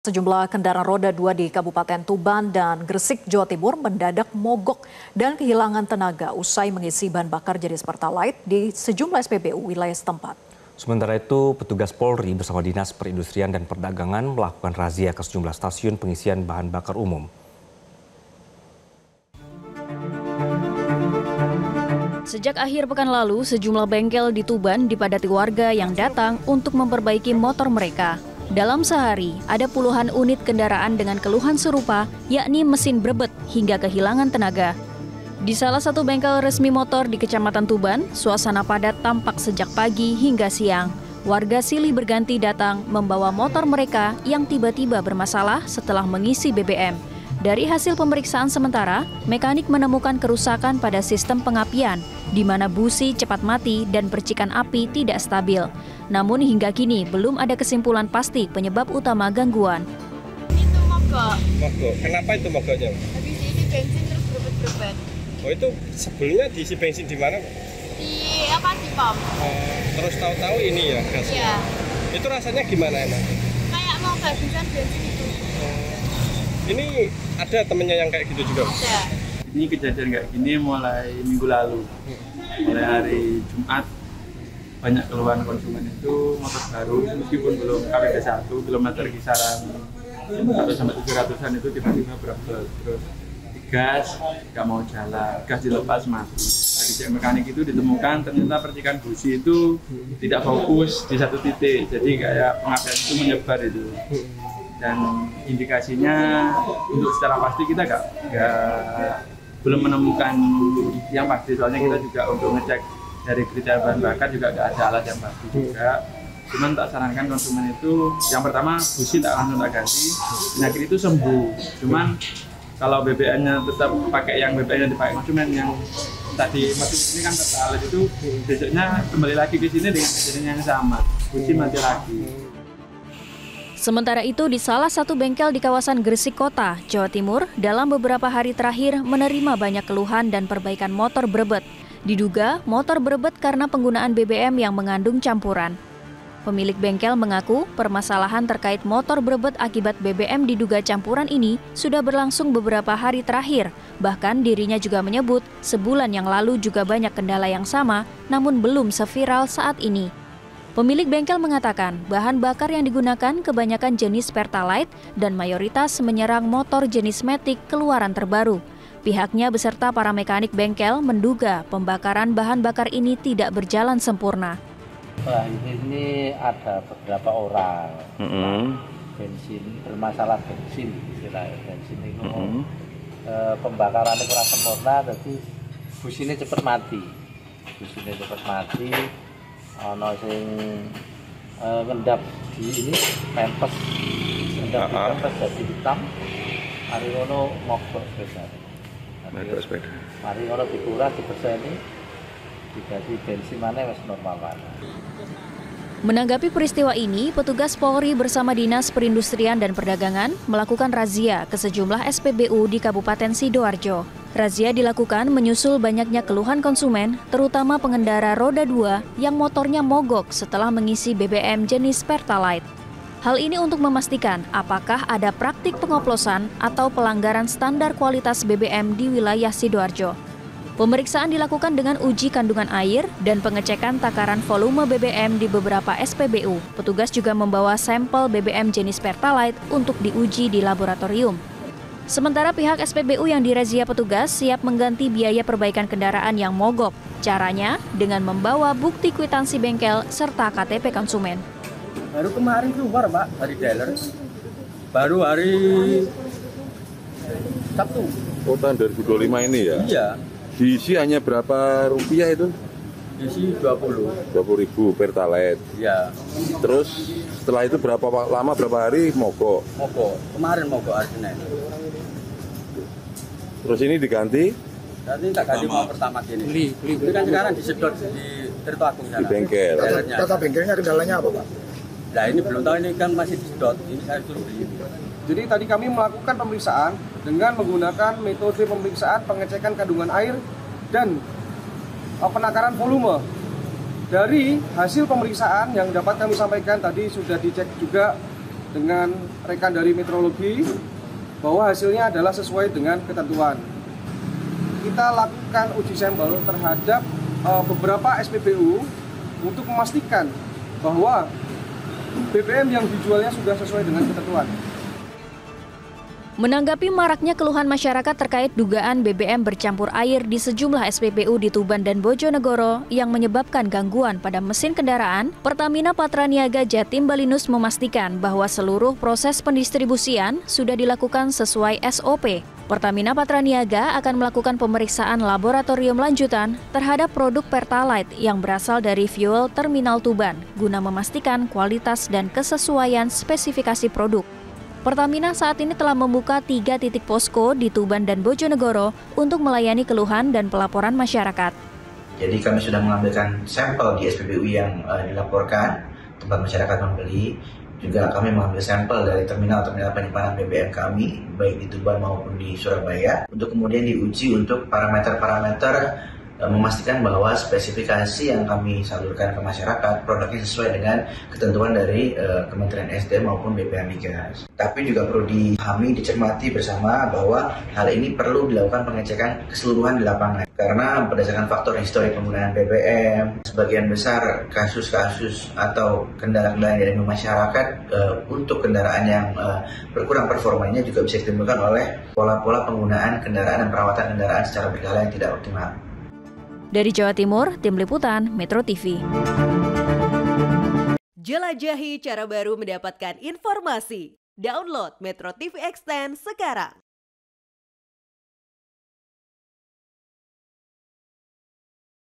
Sejumlah kendaraan roda 2 di Kabupaten Tuban dan Gresik, Jawa Timur mendadak mogok dan kehilangan tenaga usai mengisi bahan bakar jenis Pertalite di sejumlah SPBU wilayah setempat. Sementara itu, petugas Polri bersama Dinas Perindustrian dan Perdagangan melakukan razia ke sejumlah stasiun pengisian bahan bakar umum. Sejak akhir pekan lalu, sejumlah bengkel di Tuban dipadati warga yang datang untuk memperbaiki motor mereka. Dalam sehari, ada puluhan unit kendaraan dengan keluhan serupa, yakni mesin berbet hingga kehilangan tenaga. Di salah satu bengkel resmi motor di Kecamatan Tuban, suasana padat tampak sejak pagi hingga siang. Warga silih berganti datang membawa motor mereka yang tiba-tiba bermasalah setelah mengisi BBM. Dari hasil pemeriksaan sementara, mekanik menemukan kerusakan pada sistem pengapian, di mana busi cepat mati dan percikan api tidak stabil. Namun hingga kini belum ada kesimpulan pasti penyebab utama gangguan. Itu mogok. Mogok. Kenapa itu mogoknya? Habis isi bensin terus berbet-berbet. Oh, itu sebelumnya diisi bensin di mana? Di pom. Terus tahu-tahu ini ya gas. Iya. Itu rasanya gimana emang? Kayak mau kehabisan bensin itu. Ini ada temennya yang kayak gitu juga? Ada. Ini kejadian kayak gini mulai minggu lalu. Mulai hari Jumat, banyak keluhan konsumen itu motor baru, meskipun belum KWP 1, kilometer kisaran 100-700an itu tiba-tiba berabel. Terus gas nggak mau jalan, gas dilepas mati. Di cek mekanik itu ditemukan ternyata percikan busi itu tidak fokus di satu titik, jadi kayak pengapian itu menyebar itu. Dan indikasinya untuk secara pasti kita belum menemukan yang pasti, soalnya kita juga untuk ngecek dari kriteria bahan bakar juga nggak ada alat yang pasti juga. Cuman tak sarankan konsumen itu yang pertama busi tak langsung tak ganti, penyakit itu sembuh. Cuman kalau BBM-nya tetap pakai yang BBM yang dipakai konsumen yang tadi mesin ini kan tertarik itu, besoknya kembali lagi ke sini dengan kejadian yang sama, busi mati lagi. Sementara itu, di salah satu bengkel di kawasan Gresik Kota, Jawa Timur, dalam beberapa hari terakhir menerima banyak keluhan dan perbaikan motor berbet. Diduga motor berbet karena penggunaan BBM yang mengandung campuran. Pemilik bengkel mengaku permasalahan terkait motor berbet akibat BBM diduga campuran ini sudah berlangsung beberapa hari terakhir. Bahkan dirinya juga menyebut sebulan yang lalu juga banyak kendala yang sama, namun belum seviral saat ini. Pemilik bengkel mengatakan bahan bakar yang digunakan kebanyakan jenis Pertalite dan mayoritas menyerang motor jenis Matic keluaran terbaru. Pihaknya beserta para mekanik bengkel menduga pembakaran bahan bakar ini tidak berjalan sempurna. Ini ada beberapa orang bensin, bermasalah bensin, istilahnya bensin itu pembakaran itu kurang sempurna, jadi businya cepat mati. Ono sing ngendap di ini pempes, ngendap di pempes jadi hitam. Mari ono mogok sepeda. Mari ono dikuras dibersihkan, diganti bensin mana wis normal mana. Menanggapi peristiwa ini, petugas Polri bersama Dinas Perindustrian dan Perdagangan melakukan razia ke sejumlah SPBU di Kabupaten Sidoarjo. Razia dilakukan menyusul banyaknya keluhan konsumen, terutama pengendara roda 2 yang motornya mogok setelah mengisi BBM jenis Pertalite. Hal ini untuk memastikan apakah ada praktik pengoplosan atau pelanggaran standar kualitas BBM di wilayah Sidoarjo. Pemeriksaan dilakukan dengan uji kandungan air dan pengecekan takaran volume BBM di beberapa SPBU. Petugas juga membawa sampel BBM jenis Pertalite untuk diuji di laboratorium. Sementara pihak SPBU yang dirazia petugas siap mengganti biaya perbaikan kendaraan yang mogok. Caranya dengan membawa bukti kwitansi bengkel serta KTP konsumen. Baru kemarin keluar, Pak, dari dealer. Baru hari Sabtu. Oh, tahun 2025 ini ya? Iya. Diisi hanya berapa rupiah itu? Diisi 20.000 Pertalite. Iya. Terus setelah itu berapa hari mogok? Mogok. Kemarin mogok hari Senin. Terus ini diganti? Nanti tak ganti mau pertama gini. Ini kan sekarang disedot di Tirto Agung sana. Di bengkel. Tata bengkelnya kendalanya apa, Pak? Nah, ini belum tahu, ini kan masih disedot. Ini saya suruh beli. Jadi tadi kami melakukan pemeriksaan dengan menggunakan metode pemeriksaan pengecekan kandungan air dan penakaran volume. Dari hasil pemeriksaan yang dapat kami sampaikan tadi sudah dicek juga dengan rekan dari metrologi bahwa hasilnya adalah sesuai dengan ketentuan. Kita lakukan uji sampel terhadap beberapa SPBU untuk memastikan bahwa BBM yang dijualnya sudah sesuai dengan ketentuan. Menanggapi maraknya keluhan masyarakat terkait dugaan BBM bercampur air di sejumlah SPBU di Tuban dan Bojonegoro yang menyebabkan gangguan pada mesin kendaraan, Pertamina Patraniaga Jatim Balinus memastikan bahwa seluruh proses pendistribusian sudah dilakukan sesuai SOP. Pertamina Patraniaga akan melakukan pemeriksaan laboratorium lanjutan terhadap produk Pertalite yang berasal dari fuel terminal Tuban guna memastikan kualitas dan kesesuaian spesifikasi produk. Pertamina saat ini telah membuka 3 titik posko di Tuban dan Bojonegoro untuk melayani keluhan dan pelaporan masyarakat. Jadi kami sudah mengambilkan sampel di SPBU yang dilaporkan tempat masyarakat membeli. Juga kami mengambil sampel dari terminal-terminal penyimpanan BBM kami, baik di Tuban maupun di Surabaya, untuk kemudian diuji untuk parameter-parameter memastikan bahwa spesifikasi yang kami salurkan ke masyarakat produknya sesuai dengan ketentuan dari Kementerian SDM maupun BPH Migas. Tapi juga perlu dipahami, dicermati bersama bahwa hal ini perlu dilakukan pengecekan keseluruhan di lapangan. Karena berdasarkan faktor histori penggunaan BBM, sebagian besar kasus-kasus atau kendala-kendala dari masyarakat untuk kendaraan yang berkurang performanya juga bisa ditemukan oleh pola-pola penggunaan kendaraan dan perawatan kendaraan secara berkala yang tidak optimal. Dari Jawa Timur, Tim Liputan, Metro TV. Jelajahi cara baru mendapatkan informasi. Download Metro TV Extend sekarang.